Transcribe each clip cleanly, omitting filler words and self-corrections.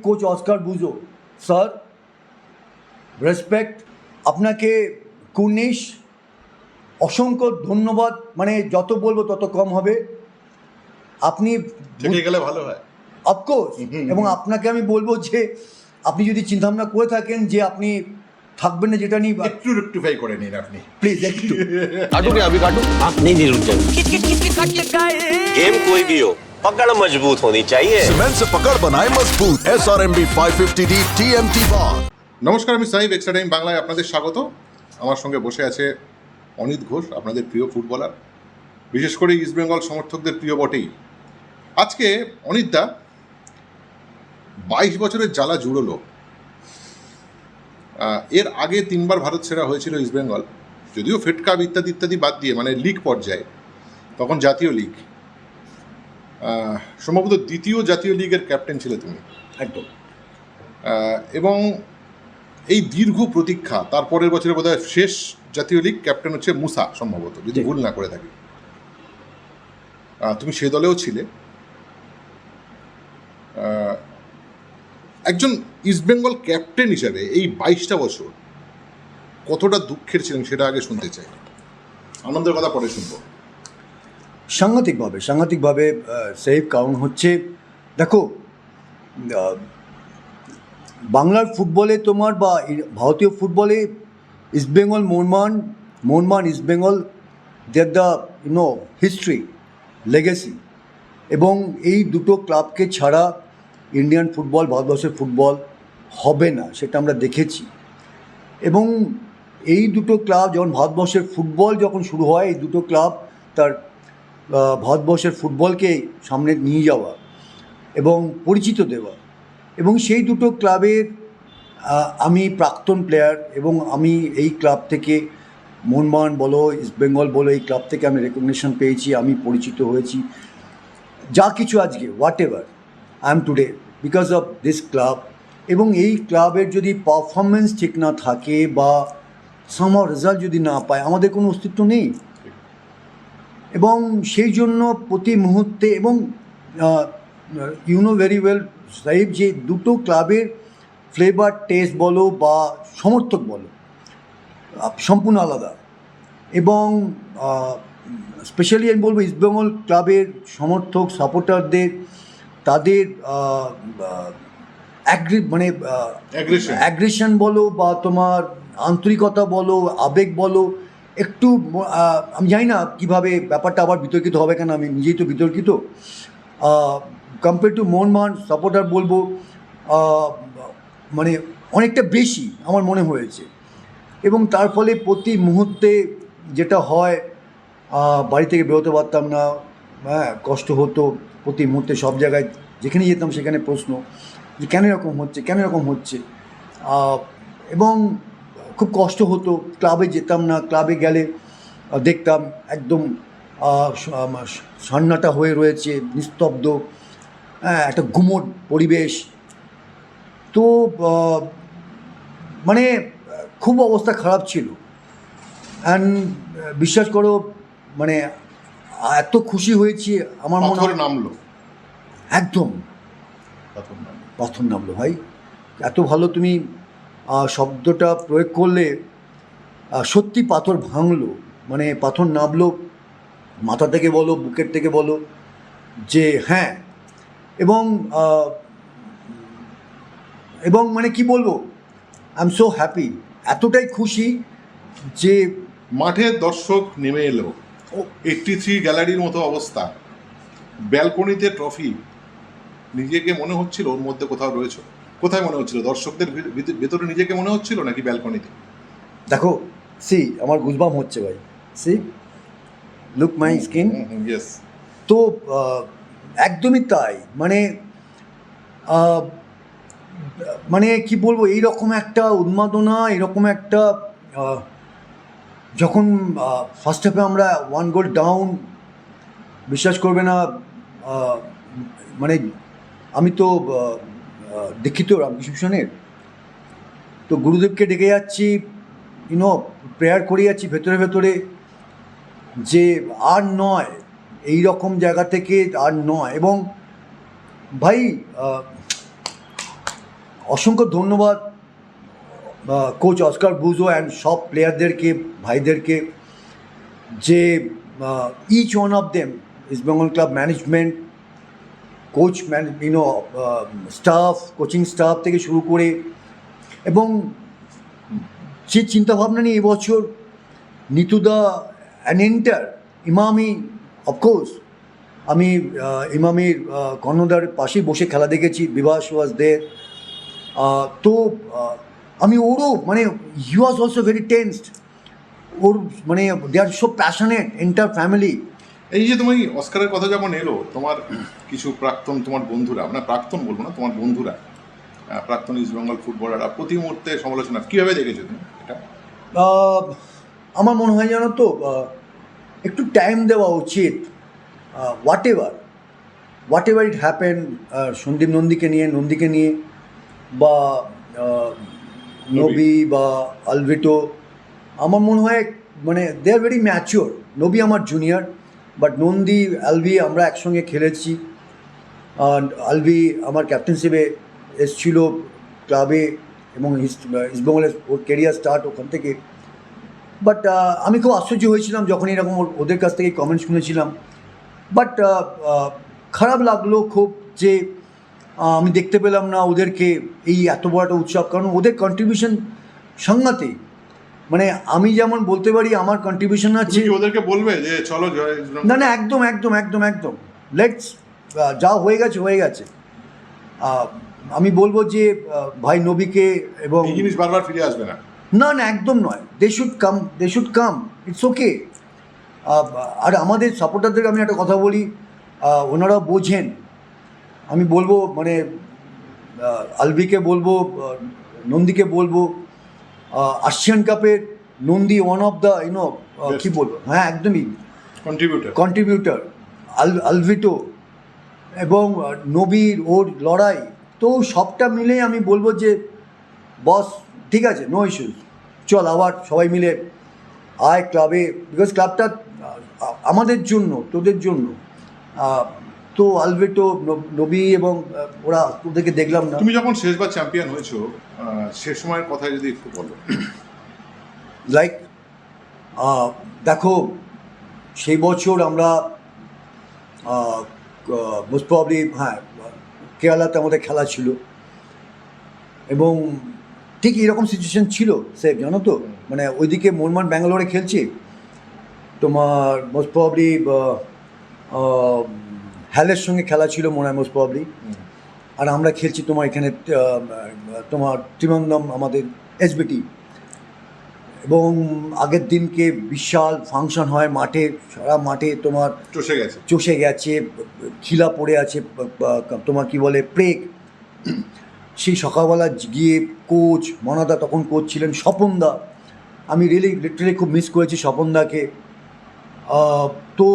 Coach Oscar Bruzon sir, respect আপনাকে। কুর্নিশ, অসংখ্য ধন্যবাদ। মানে যত বলবো তত কম হবে। আপনি থেকে গেলে ভালো হয় অফকোর্স। এবং আপনাকে আমি বলবো যে আপনি যদি চিন্তাভাবনা করে থাকেন যে আপনি থাকবেন না, যেটা নিয়ে একটু রেক্টিফাই করে নিন আপনি প্লিজ একটু काटू क्या अभी काटू आप नहीं रुक जाएंगे गेम कोई भी हो पकड़ मजबूत होनी चाहिए सीमेंट से पकड़ बनाए मजबूत SRMB 550D TMT bar। নমস্কার, আমি সাহিব। এক্সট্রা টাইম বাংলায় আপনাদের স্বাগত। আমার সঙ্গে বসে আছে অনিত ঘোষ, আপনাদের প্রিয় ফুটবলার, বিশেষ করে ইস্টবেঙ্গল সমর্থকদের প্রিয় বটেই। আজকে অনিতদা 22 বছরের জ্বালা জুড়লো। এর আগে 3বার ভারত সেরা হয়েছিল ইস্টবেঙ্গল, যদিও ফেড কাপ ইত্যাদি ইত্যাদি বাদ দিয়ে, মানে লিগ পর্যায়ে, তখন জাতীয় লিগ, সম্ভবত দ্বিতীয় জাতীয় লিগের ক্যাপ্টেন ছিলে তুমি একদম। এবং এই দীর্ঘ প্রতীক্ষা, তারপরের বছরে বোধহয় শেষ জাতীয় লিগ ক্যাপ্টেন হচ্ছে মুসা, সম্ভবত, যদি ভুল না করে থাকি। তুমি সে দলেও ছিলে। একজন ইস্টবেঙ্গল ক্যাপ্টেন হিসাবে এই 22টা বছর কতটা দুঃখের ছিলেন সেটা আগে শুনতে চাই। আনন্দের কথা পরে শুনবো। সাংঘাতিকভাবে সেফ। কারণ হচ্ছে দেখো, বাংলার ফুটবলে তোমার বা ভারতীয় ফুটবলে ইস্টবেঙ্গল মোহনবাগান ইস্টবেঙ্গল, দেয়ার দ্য হিস্ট্রি, লেগেসি। এবং এই দুটো ক্লাবকে ছাড়া ইন্ডিয়ান ফুটবল, ভারতবর্ষের ফুটবল হবে না, সেটা আমরা দেখেছি। এবং এই দুটো ক্লাব যখন ভারতবর্ষের ফুটবল যখন শুরু হয়, এই দুটো ক্লাব তার ভারতবর্ষের ফুটবলকে সামনে নিয়ে যাওয়া এবং পরিচিত দেওয়া। এবং সেই দুটো ক্লাবের আমি প্রাক্তন প্লেয়ার, এবং আমি এই ক্লাব থেকে, মোহনবাগান বলো, ইস্টবেঙ্গল বলো, এই ক্লাব থেকে আমি রেকগনিশন পেয়েছি, আমি পরিচিত হয়েছি। যা কিছু আজকে what ever I am today because of this club. এবং এই ক্লাবের যদি পারফরমেন্স ঠিক না থাকে বা সামহাও রেজাল্ট যদি না পায়, আমাদের কোনো অস্তিত্ব নেই। এবং সেই জন্য প্রতি মুহূর্তে, এবং ইউনো ভেরি ওয়েল সাহিব, যে দুটো ক্লাবের ফ্লেভার টেস্ট বলো বা সমর্থক বলো সম্পূর্ণ আলাদা। এবং স্পেশালি আমি বলবো ইস্টবেঙ্গল ক্লাবের সমর্থক সাপোর্টারদের, তাদের অ্যাগ্রেশন বলো বা তোমার আন্তরিকতা বলো, আবেগ বলো, একটু আমি জানি না কীভাবে ব্যাপারটা আবার বিতর্কিত হবে, কেন আমি নিজেই তো বিতর্কিত। কম্পেয়ার টু মোহনবাগান সাপোর্টার বলবো মানে অনেকটা বেশি আমার মনে হয়েছে। এবং তার ফলে প্রতি মুহূর্তে যেটা হয়, বাড়ি থেকে বেরোতে পারতাম না, হ্যাঁ, কষ্ট হতো প্রতি মুহূর্তে। সব জায়গায় যেখানে যেতাম সেখানে প্রশ্ন যে কেন এরকম হচ্ছে। এবং খুব কষ্ট হতো। ক্লাবে যেতাম না, ক্লাবে গেলে দেখতাম একদম সান্নাটা হয়ে রয়েছে, নিস্তব্ধ, হ্যাঁ, একটা গুমোট পরিবেশ। তো মানে খুব অবস্থা খারাপ ছিল। অ্যান্ড বিশ্বাস করো, মানে এত খুশি হয়েছি আমার মনে হয় নামলো, একদম পাথর নামলো ভাই। এত ভালো তুমি শব্দটা প্রয়োগ করলে, সত্যি পাথর ভাঙলো, মানে পাথর নামলো, মাথা থেকে বলো, বুকের থেকে বলো, যে হ্যাঁ। এবং মানে কি বলবো, আই এম সো হ্যাপি, এতটাই খুশি যে মাঠে দর্শক নেমে এলো, 83 গ্যালারির মতো অবস্থা, ব্যালকনিতে ট্রফি, নিজেকে মনে হচ্ছিল ওর মধ্যে কোথাও রয়েছে। কোথায় মনে হচ্ছিল? দর্শকদের ভেতরে নিজেকে মনে হচ্ছিল নাকি ব্যালকনিতে? দেখো, সি আমার গুজবাম হচ্ছে ভাই, see look my skin. Yes. তো একদমই তাই। মানে কি বলবো, এইরকম একটা উন্মাদনা, এরকম একটা, যখন ফার্স্ট হাফে আমরা 1 গোল ডাউন, বিশ্বাস করবে না, মানে আমি তো দীক্ষিত রামকৃষ্ণ মিশনের, তো গুরুদেবকে ডেকে যাচ্ছি, প্রেয়ার করে যাচ্ছি ভেতরে যে আর নয়, এই রকম জায়গা থেকে আর নয়। এবং ভাই অসংখ্য ধন্যবাদ কোচ অস্কার বুজো অ্যান্ড সব প্লেয়ারদেরকে, ভাইদেরকে, যে each one of them East Bengal club management, coach staff, coaching staff থেকে শুরু করে, এবং যে চিন্তাভাবনা নিয়ে এবছর নিতুদা অ্যান এন্টার ইমামি, অফকোর্স আমি ইমামির কর্ণধার পাশেই বসে খেলা দেখেছি, বিভাস ওয়াজ দেয়ার। তো আমি ওরও মানে হি ওয়াজ অলসো ভেরি টেন্সড, ওর মানে দে আর সো প্যাশনেট এন্টার ফ্যামিলি। এই যে তুমি অস্কারের কথা যখন এলো, তোমার কিছু প্রাক্তন, তোমার বন্ধুরা, মানে প্রাক্তন বলবো না, তোমার বন্ধুরা, প্রাক্তন ইস্ট বেঙ্গল ফুটবলাররা প্রতি মুহূর্তে সমালোচনা, কীভাবে দেখেছো তুমি এটা? আমার মনে হয় জানো তো, একটু টাইম দেওয়া উচিত। Whatever it happen, Sandip নন্দীকে নিয়ে বা নবী বা আলভিটো, আমার মনে হয় মানে দে আর ভেরি ম্যাচিওর। নবী আমার জুনিয়র, বাট নন্দী, আলভি আমরা একসঙ্গে খেলেছি। আলভি আমার ক্যাপ্টেনশিপে এসেছিল ক্লাবে, এবং ইস্ট বেঙ্গলের ওর কেরিয়ার স্টার্ট ওখান থেকে। বাট আমি খুব আশ্চর্য হয়েছিলাম যখন এরকম ওদের কাছ থেকে কমেন্ট শুনেছিলাম। বাট খারাপ লাগলো খুব যে আমি দেখতে পেলাম না ওদেরকে এই এত বড় একটা উৎসব, কারণ ওদের কন্ট্রিবিউশন সাংঘাতিক। মানে আমি যেমন বলতে পারি আমার কন্ট্রিবিউশন আছে, তুমি কি ওদেরকে বলবে যে চলো জয় ইস্ট বেঙ্গল? না একদম লেটস, যা হয়ে গেছে। আমি বলবো যে ভাই নবীকে, এবং এই জিনিস বারবার ফিরে আসবে না। না একদম নয়, they should come, it's okay. আর আমাদের সাপোর্টারদেরকে আমি একটা কথা বলি, ওনারা বোঝেন। আমি বলবো মানে আলভিকে বলবো, নন্দীকে বলবো, আসিয়ান কাপের নন্দী ওয়ান অফ দ্য কী বলবো, হ্যাঁ একদমই কন্ট্রিবিউটার আলভিটো, এবং নবীর ওর লড়াই, তো সবটা মিলে আমি বলবো যে বস ঠিক আছে, নো ইস্যুস, চল আবার সবাই মিলে আয় ক্লাবে, বিকজ ক্লাবটা আমাদের জন্য, তোদের জন্য। তো আলভিটো, নবী এবং ওরা, ওদেরকে দেখলাম না। তুমি যখন শেষবার চ্যাম্পিয়ন হয়েছো, সে সময়ের কথা যদি একটু বলো। লাইক দেখো, সেই বছর আমরা মোস্ট প্রবলি, হ্যাঁ, কেরালাতে আমাদের খেলা ছিল, এবং ঠিক এরকম সিচুয়েশন ছিল সেফ, জানো তো, মানে ওইদিকে মোহনবাগান ব্যাঙ্গালোরে খেলছে, তোমার মোস্ট প্রবলি হ্যালের সঙ্গে খেলা ছিল মনে হয় মোস্ট প্রবলি, আর আমরা খেলছি তোমার এখানে তোমার ত্রিমন্দম, আমাদের এসবিটি। এবং আগের দিনকে বিশাল ফাংশন হয় মাঠে, সারা মাঠে তোমার চষে গেছে, খিলা পড়ে আছে, তোমার কি বলে প্রেক। সেই সকালবেলা গিয়ে কোচ মনাদা, তখন কোচ ছিলেন স্বপনদা, আমি লিটারেলি খুব মিস করেছি স্বপনদাকে। তো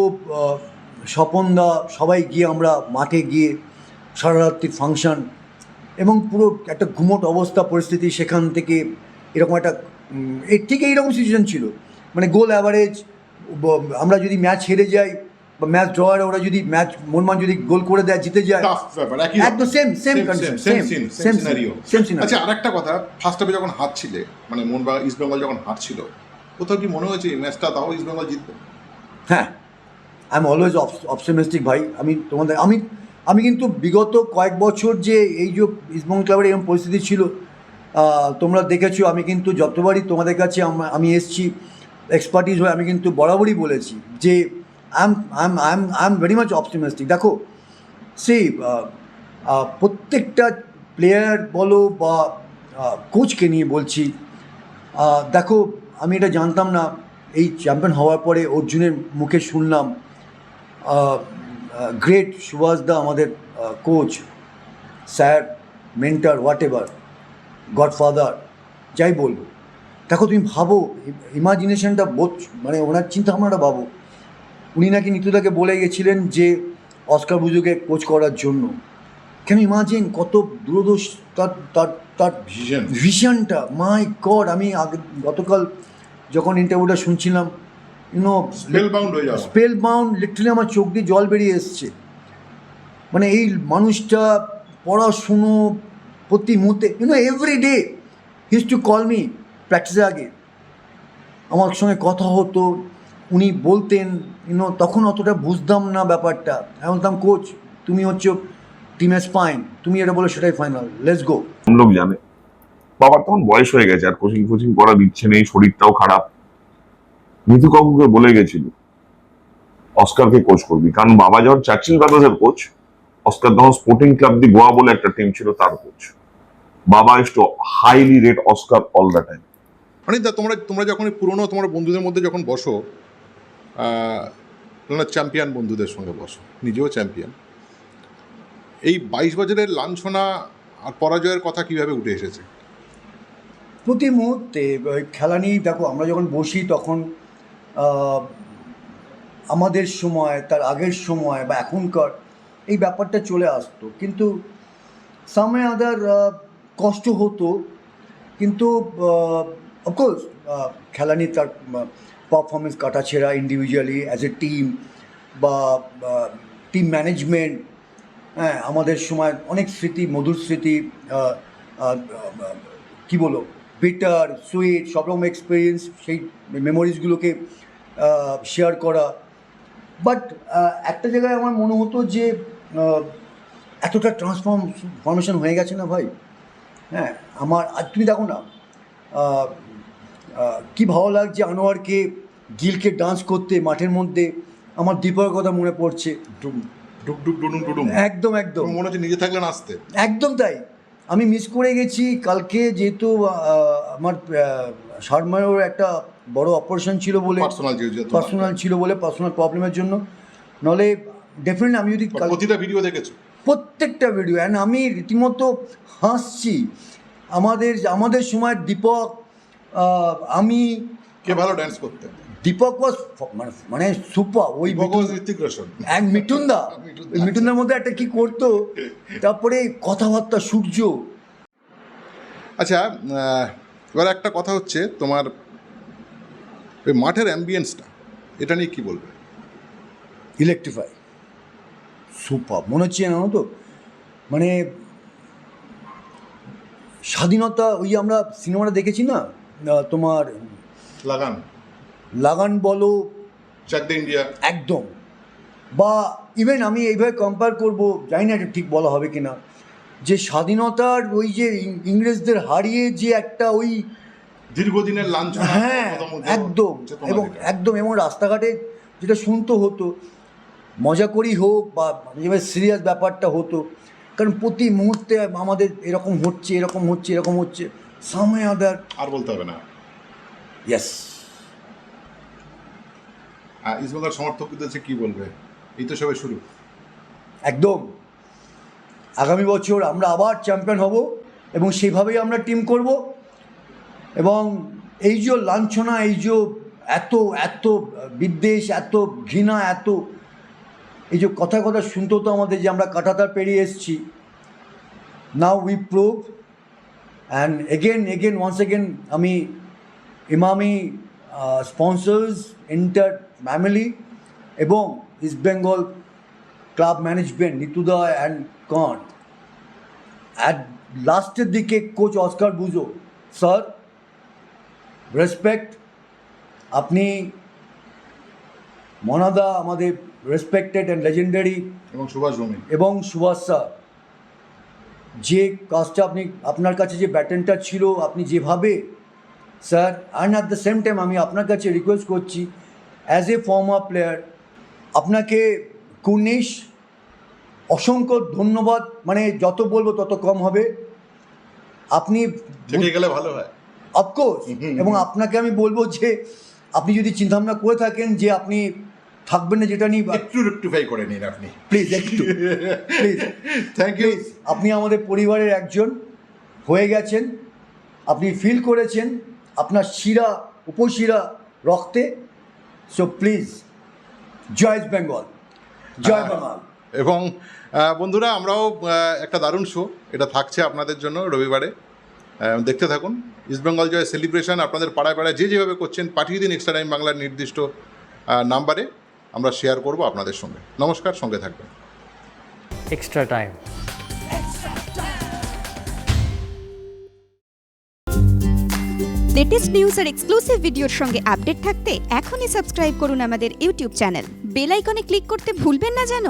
স্বপনদা সবাই গিয়ে আমরা মাঠে গিয়ে সারা রাত্রির ফাংশন, এবং পুরো একটা ঘুমট অবস্থা পরিস্থিতি, সেখান থেকে এরকম একটা ঠিক এইরকম সিচুয়েশন ছিল, মানে গোল অ্যাভারেজ, আমরা যদি ম্যাচ হেরে যাই বা ম্যাচ ড্র হয়, ওরা যদি ম্যাচ মোহনবাগান যদি গোল করে দেয়, জিতে যায়, একদম সেম সিনারিও। আচ্ছা, আরেকটা কথা, ফার্স্ট হাফে যখন হারছিলে, মানে মোহনবাগান ইস্ট বেঙ্গল যখন হারছিল, কোথাও কি মনে হয়েছে এই ম্যাচটা তাও ইস্ট বেঙ্গল জিতবে? হ্যাঁ, আই এম অলওয়েজ অপটিমিস্টিক ভাই। আমি কিন্তু বিগত কয়েক বছর যে এই যে ইস্ট বেঙ্গল ক্লাবের এরকম পরিস্থিতি ছিল, তোমরা দেখেছো, আমি কিন্তু যতবারই তোমাদের কাছে আমি এসছি এক্সপার্টিস হয়ে, আমি কিন্তু বরাবরই বলেছি যে I am very much optimistic. দেখো, সেই প্রত্যেকটা প্লেয়ার বলো বা কোচকে নিয়ে বলছি, দেখো আমি এটা জানতাম না, এই চ্যাম্পিয়ন হওয়ার পরে অর্জুনের মুখে শুনলাম, গ্রেট সুভাষ দা আমাদের coach, sir, mentor, what ever, godfather, যাই বলবো। দেখো তুমি ভাবো, ইমাজিনেশনটা মানে ওনার চিন্তাভাবনাটা ভাবো, উনি নাকি নিতুদাকে বলে গেছিলেন যে অস্কার বুজোকে কোচ করার জন্য। কেন ইমাজিন কত দূরদর্শ তার ভিশনটা, মাই গড। আমি গতকাল যখন ইন্টারভিউটা শুনছিলাম, স্পেল বাউন্ড, লিটারালি আমার চোখ দিয়ে জল বেরিয়ে এসছে। মানে এই মানুষটা পড়াশুনো, প্রতি মুহূর্তে every day his to call me প্র্যাকটিসের আগে আমার সঙ্গে কথা হতো, উনি বলতেন তখন অতটা বুঝতাম না ব্যাপারটা। আমি বলতাম কোচ তুমি হচ্ছে টিমের স্পাইন, তুমি এটা বলো সেটাই ফাইনাল, লেটস গো। লোক জানে বাবার তখন বয়স হয়ে গেছে, আর কোচিং কোচিং করার ইচ্ছে নেই, শরীরটাও খারাপ। নিতু কাকুকে বলে গেছিল অস্কারকে কোচ করবি, কারণ বাবা যখন চার্চিল ব্রাদার্সের কোচ, অস্কার তখন স্পোর্টিং ক্লাব দি গোয়া বলে একটা টিম ছিল তার কোচ। বাবা is to highly rate Oscar all the time. অনিদা, তোমরা যখন পুরনো তোমার বন্ধুদের মধ্যে যখন বসো, তোমরা চ্যাম্পিয়ন বন্ধুদের সঙ্গে বসো, নিজেও চ্যাম্পিয়ন, এই 22 বছরের লাঞ্ছনা আর পরাজয়ের কথা কিভাবে উঠে এসেছে? প্রতি মুহূর্তে খেলা নিয়ে দেখো, আমরা যখন বসি তখন আমাদের সময়, তার আগের সময় বা এখনকার এই ব্যাপারটা চলে আসতো, কিন্তু সামনে আদার কষ্ট হতো, কিন্তু অফকোর্স খেলা নিয়ে তার পারফরমেন্স কাটাছেড়া ইন্ডিভিজুয়ালি অ্যাজ এ টিম বা টিম ম্যানেজমেন্ট, হ্যাঁ আমাদের সময় অনেক স্মৃতি, মধুর স্মৃতি, কী বলো, বিটার সুইট সব রকম এক্সপিরিয়েন্স, সেই মেমোরিজগুলোকে শেয়ার করা। বাট একটা জায়গায় আমার মনে হতো যে এতটা ট্রান্সফরমেশন হয়ে গেছে না ভাই। হ্যাঁ আমার আর তুমি দেখো না কী ভালো লাগছে আনোয়ারকে, গিলকে ডান্স করতে মাঠের মধ্যে। আমার দীপকের কথা মনে পড়ছে, ডুক ডুক ডুডুম ডুডুম, একদম একদম মনে হচ্ছে নিজে থাকলে নাচতে। একদম তাই। আমি মিস করে গেছি কালকে, যেহেতু আমার শর্মার একটা বড় অপারেশন ছিল বলে, পার্সোনাল ছিল বলে, পার্সোনাল প্রবলেমের জন্য, নাহলে ডেফিনেটলি আমি যদি প্রতিটা ভিডিও দেখেছো? প্রত্যেকটা ভিডিও, অ্যান্ড আমি রীতিমতো হাসছি। আমাদের সময় দীপক, আমি, কে ভালো ড্যান্স করতে? দীপক ওয়াজ মানে সুপার। ওই ঋত্বিক রোশন, এক মিঠুনদা, ওই মিঠুনদার মধ্যে একটা কি করতো, তারপরে কথাবার্তা, সূর্য। আচ্ছা, এবার একটা কথা হচ্ছে, তোমার ওই মাঠের অ্যাম্বিয়েন্সটা, এটা নিয়ে কী বলবে? ইলেকট্রিফাই, সুপার মনে হচ্ছে জানো তো, মানে স্বাধীনতা। ওই আমরা সিনেমাটা দেখেছি না তোমার লাগান বলো, চ্যাক দ্য ইন্ডিয়া, একদম। বা ইভেন আমি এইভাবে কম্পেয়ার করবো, জানি না এটা ঠিক বলা হবে কি না, যে স্বাধীনতার ওই যে ইংরেজদের হারিয়ে যে একটা ওই দীর্ঘদিনের লাঞ্ছনা, হ্যাঁ একদম, এবং একদম, এবং রাস্তাঘাটে যেটা শুনতে হতো, মজা করি হোক বা যেভাবে সিরিয়াস ব্যাপারটা হতো, কারণ প্রতি মুহূর্তে আমাদের এরকম হচ্ছে, এরকম হচ্ছে, এরকম হচ্ছে, সামনে আদার আর বলতে হবে না। ইয়েস। ইস্টবেঙ্গল সমর্থকদের কাছে কী বলবে? এই তো সবে শুরু। একদম, আগামী বছর আমরা আবার চ্যাম্পিয়ন হব এবং সেইভাবেই আমরা টিম করব। এবং এই যে লাঞ্ছনা, এই যে এত এত বিদ্বেষ, এত ঘৃণা, এত এই যে কথা শুনতে হতো আমাদের, যে আমরা কাঁটাতার পেরিয়ে এসেছি, now we prove. And again once again আমি ইমামি স্পন্সর্স, এন্টার ফ্যামিলি এবং ইস্টবেঙ্গল ক্লাব ম্যানেজমেন্ট, নিতুদা অ্যান্ড কন, অ্যাট লাস্টের দিকে coach Oscar Bruzon sir, respect. আপনি মনাদা আমাদের রেসপেক্টেড অ্যান্ড লেজেন্ডারি, এবং সুভাষ স্যার, যে কাজটা আপনার কাছে যে ব্যাটনটা ছিল, আপনি যেভাবে sir, and at the same time আমি আপনার কাছে রিকোয়েস্ট করছি অ্যাজ এ ফর্মার প্লেয়ার, আপনাকে কুর্নিশ অসংখ্য ধন্যবাদ, মানে যত বলবো তত কম হবে। আপনি গেলে ভালো হয় অফকোর্স, এবং আপনাকে আমি বলবো যে আপনি যদি চিন্তাভাবনা করে থাকেন যে আপনি থাকবেন না, যেটা নিয়ে একটু রেকটিফাই করে নিন আপনি প্লিজ, একটু প্লিজ। Thank you. আপনি আমাদের পরিবারের একজন হয়ে গেছেন, আপনি ফিল করেছেন আপনার শিরা, উপশিরা রক্তে। সো প্লিজ, জয় ইস্ট বেঙ্গল, জয় বাংলা। এবং বন্ধুরা, আমরাও একটা দারুণ শো এটা থাকছে আপনাদের জন্য রবিবারে, দেখতে থাকুন। ইস্টবেঙ্গল জয় সেলিব্রেশন আপনাদের পাড়ায় পাড়ায় যেভাবে করছেন, পাঠিয়ে দিন এক্সট্রা টাইম বাংলার নির্দিষ্ট নাম্বারে, আমরা শেয়ার করব আপনাদের সঙ্গে। নমস্কার, সঙ্গে থাকবেন। Extra time. লেটেস্ট নিউজ আর এক্সক্লুসিভ ভিডিওর সঙ্গে আপডেট থাকতে এখনই সাবস্ক্রাইব করুন আমাদের ইউটিউব চ্যানেল। বেল আইকনে ক্লিক করতে ভুলবেন না যেন।